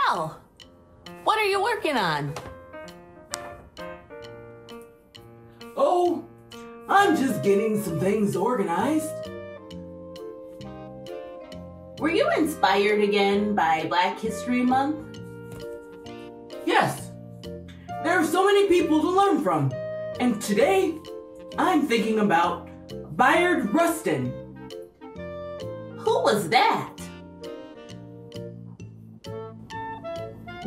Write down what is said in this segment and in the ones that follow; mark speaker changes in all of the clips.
Speaker 1: Well, what are you working on?
Speaker 2: Oh, I'm just getting some things organized.
Speaker 1: Were you inspired again by Black History Month?
Speaker 2: Yes, there are so many people to learn from. And today, I'm thinking about Bayard Rustin.
Speaker 1: Who was that?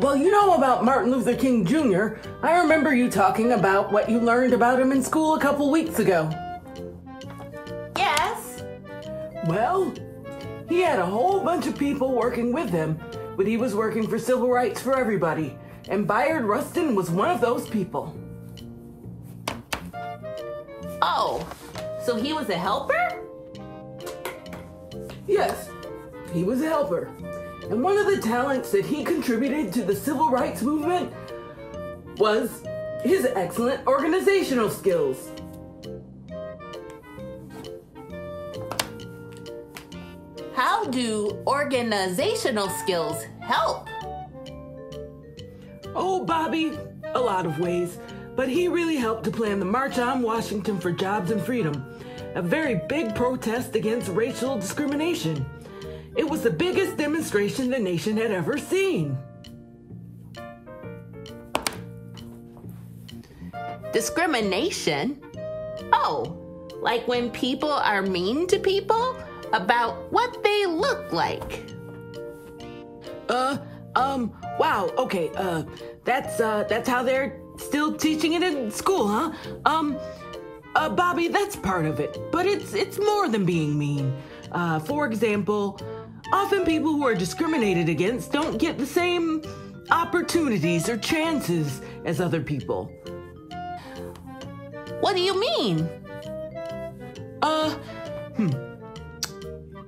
Speaker 2: Well, you know about Martin Luther King Jr. I remember you talking about what you learned about him in school a couple weeks ago.
Speaker 1: Yes.
Speaker 2: Well, he had a whole bunch of people working with him, but he was working for civil rights for everybody, and Bayard Rustin was one of those people.
Speaker 1: Oh, so he was a helper?
Speaker 2: Yes, he was a helper. And one of the talents that he contributed to the civil rights movement was his excellent organizational skills.
Speaker 1: How do organizational skills help?
Speaker 2: Oh, Bobby, a lot of ways. But he really helped to plan the March on Washington for Jobs and Freedom, a very big protest against racial discrimination. It was the biggest demonstration the nation had ever seen.
Speaker 1: Discrimination? Oh, like when people are mean to people about what they look like.
Speaker 2: Wow, okay, that's how they're still teaching it in school, huh? Bobby, that's part of it, but it's more than being mean. For example, often people who are discriminated against don't get the same opportunities or chances as other people.
Speaker 1: What do you mean?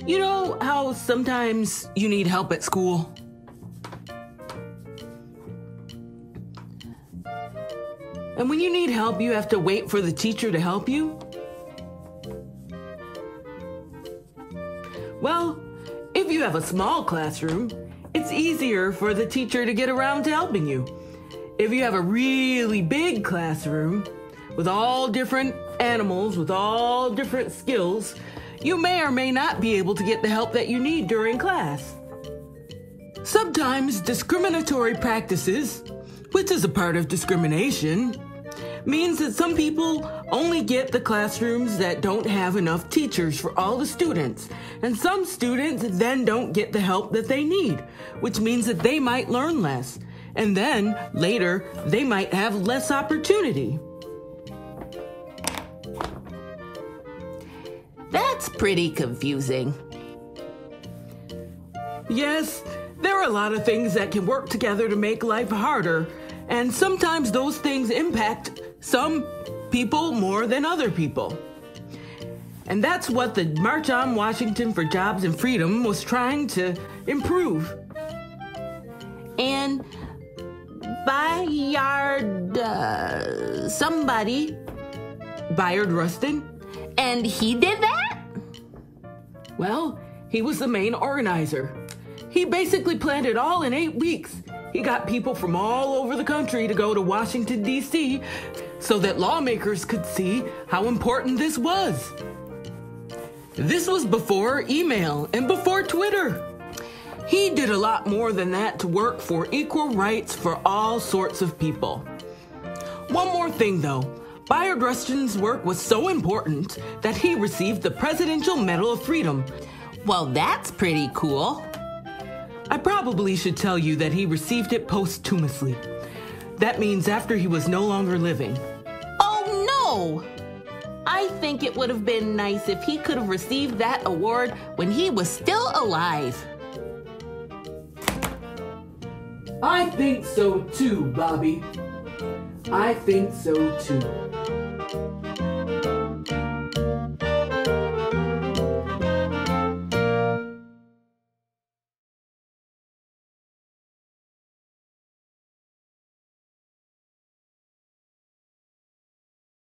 Speaker 2: You know how sometimes you need help at school? And when you need help, you have to wait for the teacher to help you? Well, if you have a small classroom, it's easier for the teacher to get around to helping you. If you have a really big classroom with all different animals, with all different skills, you may or may not be able to get the help that you need during class. Sometimes discriminatory practices, which is a part of discrimination, means that some people only get the classrooms that don't have enough teachers for all the students, and some students then don't get the help that they need, which means that they might learn less, and then later they might have less opportunity.
Speaker 1: That's pretty confusing.
Speaker 2: Yes, there are a lot of things that can work together to make life harder, and sometimes those things impact some people more than other people. And that's what the March on Washington for Jobs and Freedom was trying to improve.
Speaker 1: And Bayard, somebody,
Speaker 2: Bayard Rustin?
Speaker 1: and he did that?
Speaker 2: Well, he was the main organizer. He basically planned it all in 8 weeks. He got people from all over the country to go to Washington, D.C. so that lawmakers could see how important this was. This was before email and before Twitter. He did a lot more than that to work for equal rights for all sorts of people. One more thing, though. Bayard Rustin's work was so important that he received the Presidential Medal of Freedom.
Speaker 1: Well, that's pretty cool.
Speaker 2: I probably should tell you that he received it posthumously. That means after he was no longer living.
Speaker 1: Oh, no! I think it would have been nice if he could have received that award when he was still alive.
Speaker 2: I think so too, Bobby. I think so too.